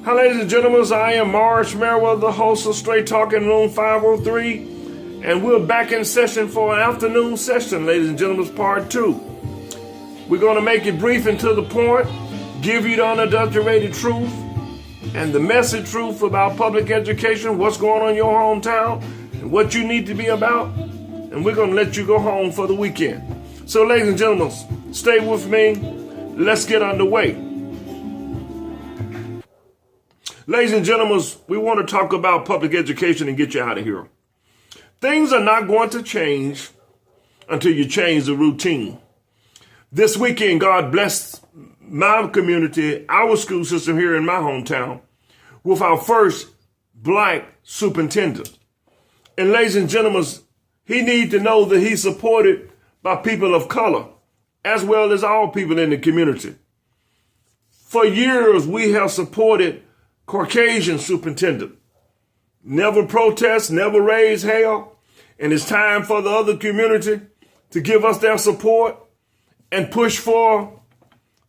Hi, ladies and gentlemen. I am Marsh Merriweather, the host of Straight Talking Room 503, and we're back in session for an afternoon session, ladies and gentlemen, part 2. We're going to make it brief and to the point, give you the unadulterated truth and the message truth about public education, what's going on in your hometown, and what you need to be about, and we're going to let you go home for the weekend. So, ladies and gentlemen, stay with me. Let's get underway. Ladies and gentlemen, we want to talk about public education and get you out of here. Things are not going to change until you change the routine. This weekend, God blessed my community, our school system here in my hometown, with our first black superintendent. And ladies and gentlemen, he needs to know that he's supported by people of color, as well as all people in the community. For years, we have supported Caucasian superintendent. Never protest, never raise hell. And it's time for the other community to give us their support and push for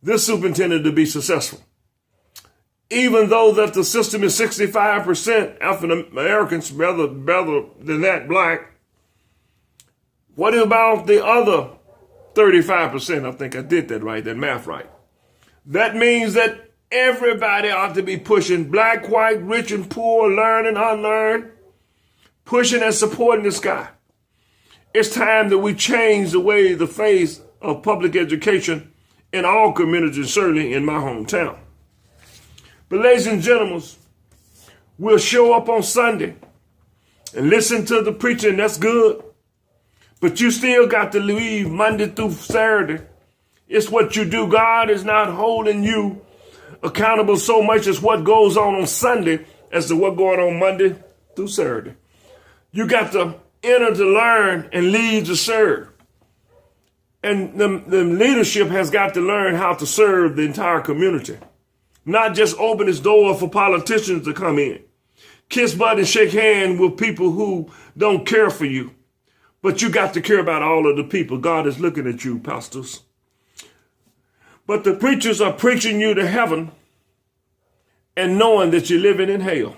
this superintendent to be successful. Even though that the system is 65% African Americans, rather than that black, what about the other 35%? I think I did that right, that math right. That means that everybody ought to be pushing, black, white, rich and poor, learned and unlearned, pushing and supporting this guy. It's time that we change the way, the face of public education in all communities, certainly in my hometown. But ladies and gentlemen, we'll show up on Sunday and listen to the preaching, that's good. But you still got to leave Monday through Saturday. It's what you do. God is not holding you accountable so much as what goes on Sunday as to what going on Monday through Saturday. You got to enter to learn and lead to serve. And the leadership has got to learn how to serve the entire community. Not just open its door for politicians to come in. Kiss butt and shake hand with people who don't care for you. But you got to care about all of the people. God is looking at you, pastors. But the preachers are preaching you to heaven and knowing that you're living in hell.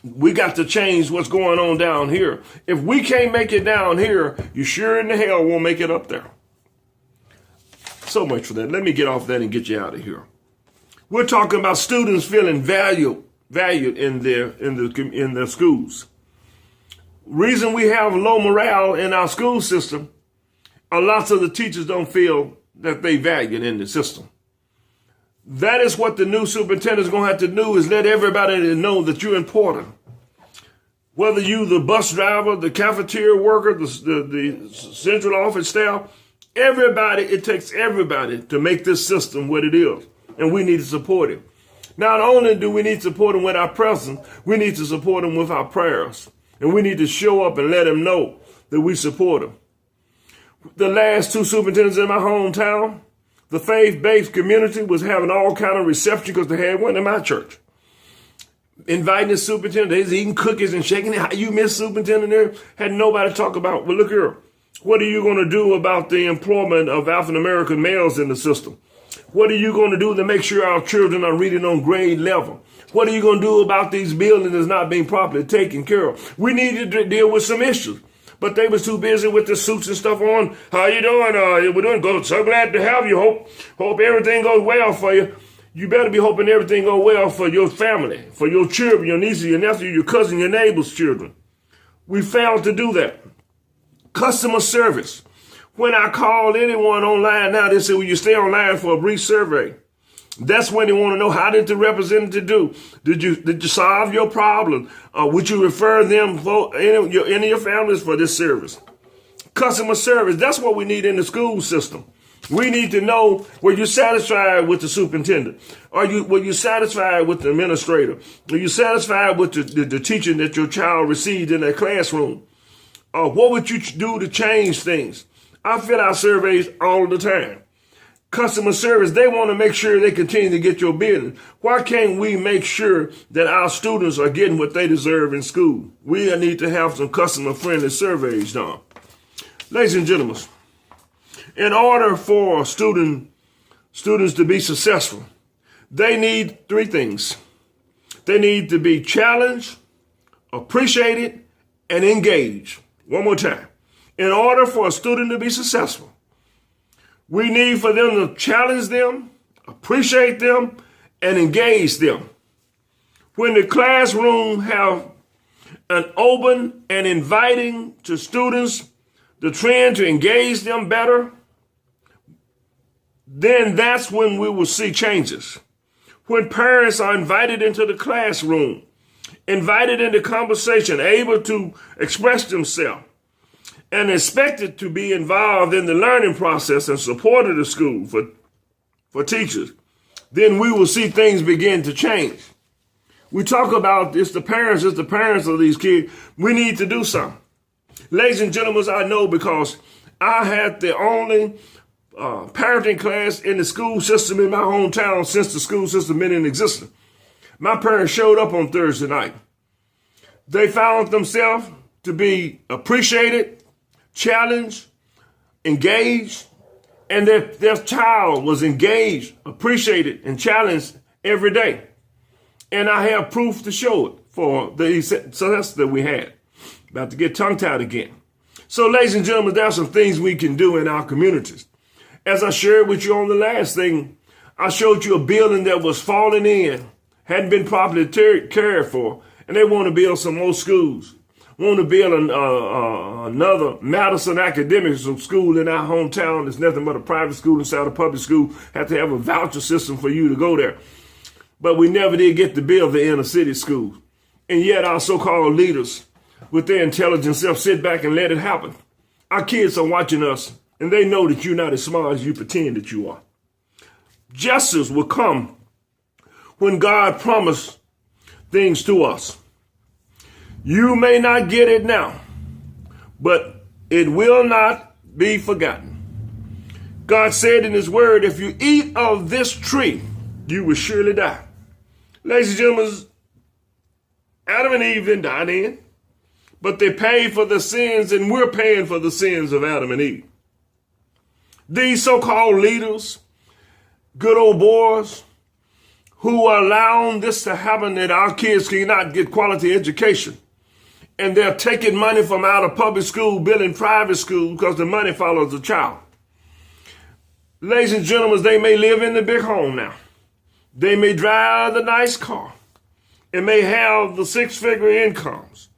We got to change what's going on down here. If we can't make it down here, you sure in the hell won't make it up there. So much for that. Let me get off that and get you out of here. We're talking about students feeling valued in their schools. Reason we have low morale in our school system are lots of the teachers don't feel that they valued in the system. That is what the new superintendent is going to have to do, is let everybody know that you're important. Whether you the bus driver, the cafeteria worker, the central office staff, everybody, it takes everybody to make this system what it is. And we need to support it. Not only do we need to support them with our presence, we need to support them with our prayers. And we need to show up and let them know that we support them. The last two superintendents in my hometown, the faith-based community was having all kind of reception because they had one in my church. Inviting the superintendent, they was eating cookies and shaking it. How you miss superintendent there? Had nobody to talk about. Well, look here. What are you going to do about the employment of African-American males in the system? What are you going to do to make sure our children are reading on grade level? What are you going to do about these buildings that's not being properly taken care of? We need to deal with some issues. But they was too busy with the suits and stuff on. How you doing? We're doing good. So glad to have you. Hope everything goes well for you. You better be hoping everything goes well for your family, for your children, your nieces, your nephews, your cousin, your neighbor's children. We failed to do that. Customer service. When I call anyone online now, they say, will you stay online for a brief survey? That's when they want to know, how did the representative do? Did you solve your problem? Would you refer them for any of your families for this service? Customer service, that's what we need in the school system. We need to know, were you satisfied with the superintendent? Were you satisfied with the administrator? Were you satisfied with the teaching that your child received in their classroom? What would you do to change things? I fill out surveys all the time. Customer service, they want to make sure they continue to get your business. Why can't we make sure that our students are getting what they deserve in school? We need to have some customer-friendly surveys done. Ladies and gentlemen, in order for students to be successful, They need three things. They need to be challenged, appreciated, and engaged. One more time. In order for a student to be successful, we need for them to challenge them, appreciate them, and engage them. When the classroom have an open and inviting to students, the trend to engage them better, then that's when we will see changes. When parents are invited into the classroom, invited into conversation, able to express themselves, and expected to be involved in the learning process and support of the school for teachers, then we will see things begin to change. We talk about it's the parents of these kids. We need to do something. Ladies and gentlemen, I know because I had the only parenting class in the school system in my hometown since the school system been in existence. My parents showed up on Thursday night. They found themselves to be appreciated, challenged, engaged, and their child was engaged, appreciated, and challenged every day. And I have proof to show it for the success that we had. About to get tongue-tied again. So, ladies and gentlemen, there are some things we can do in our communities. As I shared with you on the last thing, I showed you a building that was falling in, hadn't been properly cared for, and they want to build some more schools. Want to build another Madison Academic School in our hometown. It's nothing but a private school inside a public school. Have to have a voucher system for you to go there. But we never did get to build the inner city schools. And yet our so-called leaders, with their intelligent self, sit back and let it happen. Our kids are watching us, and they know that you're not as smart as you pretend that you are. Justice will come when God promised things to us. You may not get it now, but it will not be forgotten. God said in his word, if you eat of this tree, you will surely die. Ladies and gentlemen, Adam and Eve didn't die then, but they paid for the sins, and we're paying for the sins of Adam and Eve. These so-called leaders, good old boys, who are allowing this to happen, that our kids cannot get quality education. And they're taking money from out of public school, building private school, because the money follows the child. Ladies and gentlemen, they may live in the big home now. They may drive the nice car and may have the six-figure incomes.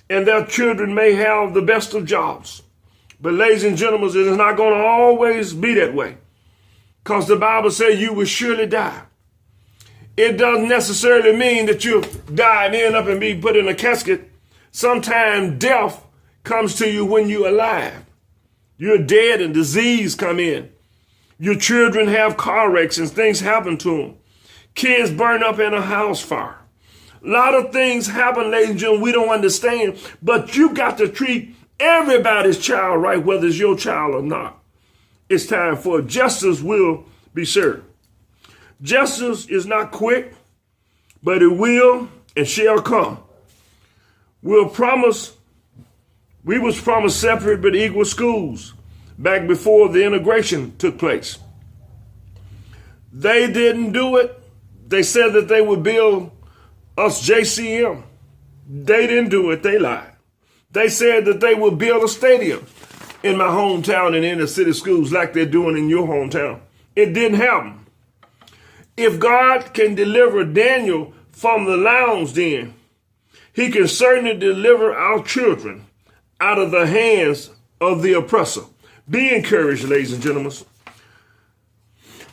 And their children may have the best of jobs. But ladies and gentlemen, it is not going to always be that way. Because the Bible says you will surely die. It doesn't necessarily mean that you'll die and end up and be put in a casket. Sometimes death comes to you when you're alive. You're dead and disease come in. Your children have car wrecks and things happen to them. Kids burn up in a house fire. A lot of things happen, ladies and gentlemen, we don't understand. But you got to treat everybody's child right, whether it's your child or not. It's time for justice will be served. Justice is not quick, but it will and shall come. We was promised separate but equal schools back before the integration took place. They didn't do it. They said that they would build us JCM. They didn't do it. They lied. They said that they would build a stadium in my hometown and inner city schools like they're doing in your hometown. It didn't happen. If God can deliver Daniel from the lion's den, he can certainly deliver our children out of the hands of the oppressor. Be encouraged, ladies and gentlemen.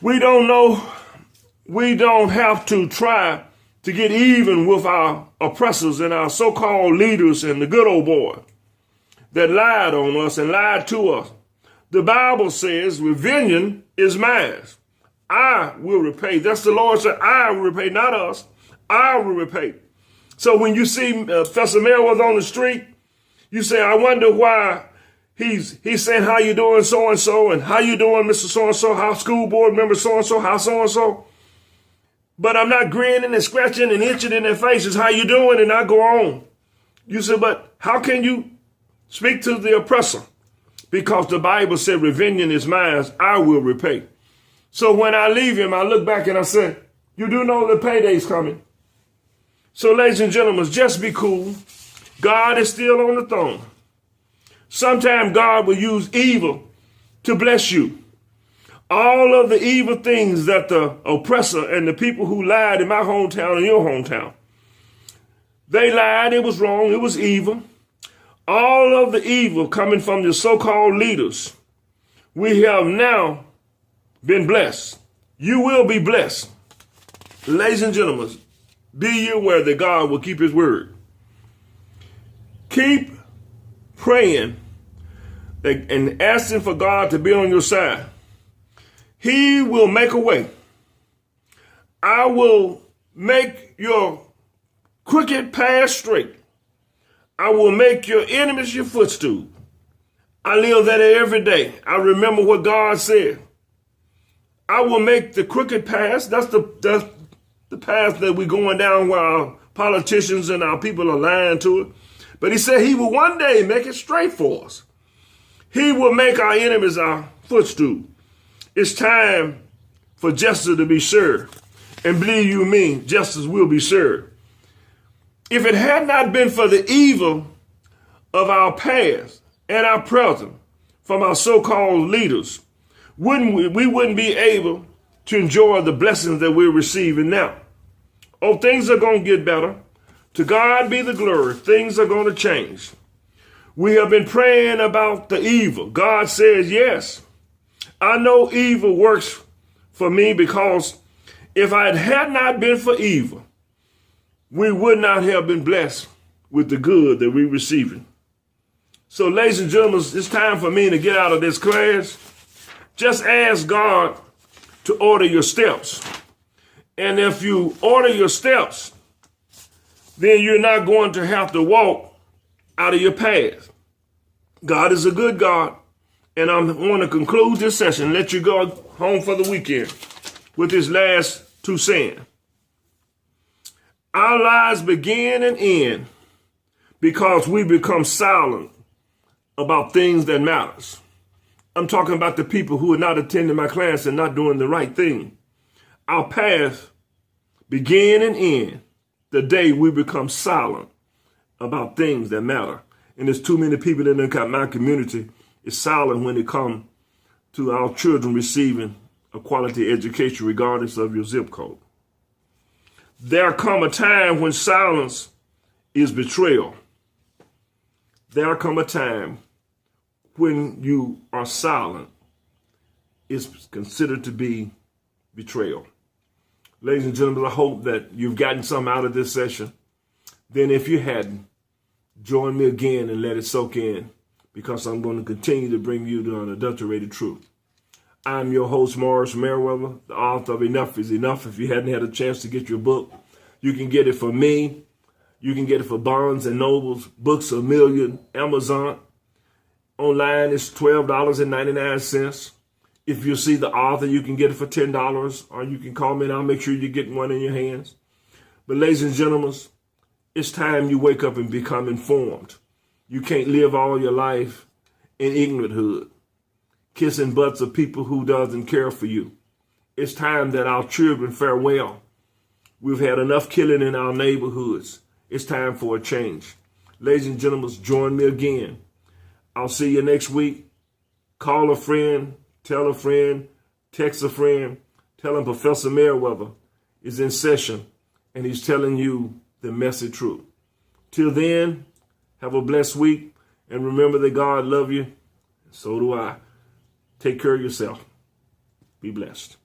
We don't have to try to get even with our oppressors and our so-called leaders and the good old boy that lied on us and lied to us. The Bible says, revenge is mine. I will repay. That's the Lord said, I will repay, not us. I will repay. So when you see Professor Mayweather on the street, you say, I wonder why he's saying, how you doing, so-and-so, and how you doing, Mr. So-and-so, how school board member so-and-so, how so-and-so. But I'm not grinning and scratching and itching in their faces, how you doing, and I go on. You say, but how can you speak to the oppressor? Because the Bible said, revenge is mine, I will repay. So when I leave him, I look back and I say, You do know the payday's coming. So, ladies and gentlemen, just be cool. God is still on the throne. Sometimes God will use evil to bless you. All of the evil things that the oppressor and the people who lied in my hometown and your hometown, they lied, it was wrong, it was evil. All of the evil coming from the so-called leaders, we have now been blessed. You will be blessed. Ladies and gentlemen, be you aware that God will keep his word. Keep praying and asking for God to be on your side. He will make a way. I will make your crooked path straight. I will make your enemies your footstool. I live that every day. I remember what God said. I will make the crooked paths. That's the path that we're going down where our politicians and our people are lying to it. But he said he will one day make it straight for us. He will make our enemies our footstool. It's time for justice to be served. And believe you me, justice will be served. If it had not been for the evil of our past and our present from our so-called leaders, we wouldn't be able to enjoy the blessings that we're receiving now. Oh, things are going to get better. To God be the glory. Things are going to change. We have been praying about the evil. God says, yes, I know evil works for me, because if it had not been for evil, we would not have been blessed with the good that we're receiving. So, ladies and gentlemen, it's time for me to get out of this class. Just ask God to order your steps. And if you order your steps, then you're not going to have to walk out of your path. God is a good God. And I want to conclude this session and let you go home for the weekend with this last two saying. Our lives begin and end because we become silent about things that matters. I'm talking about the people who are not attending my class and not doing the right thing. Our path begin and end the day we become silent about things that matter. And there's too many people in my community is silent when it comes to our children receiving a quality education regardless of your zip code. There come a time when silence is betrayal. There come a time when you are silent is considered to be betrayal. Ladies and gentlemen, I hope that you've gotten something out of this session. Then if you hadn't, join me again and let it soak in, because I'm going to continue to bring you the unadulterated truth. I'm your host, Morris Merriweather, the author of Enough is Enough. If you hadn't had a chance to get your book, you can get it for me. You can get it for Barnes & Nobles, Books A Million, Amazon. Online, it's $12.99. If you see the author, you can get it for $10, or you can call me and I'll make sure you get one in your hands. But ladies and gentlemen, it's time you wake up and become informed. You can't live all your life in ignoranthood, kissing butts of people who doesn't care for you. It's time that our children fare well. We've had enough killing in our neighborhoods. It's time for a change. Ladies and gentlemen, join me again. I'll see you next week. Call a friend, tell a friend, text a friend, tell them Professor Merriweather is in session and he's telling you the message truth. Till then, have a blessed week, and remember that God loves you. So do I. Take care of yourself. Be blessed.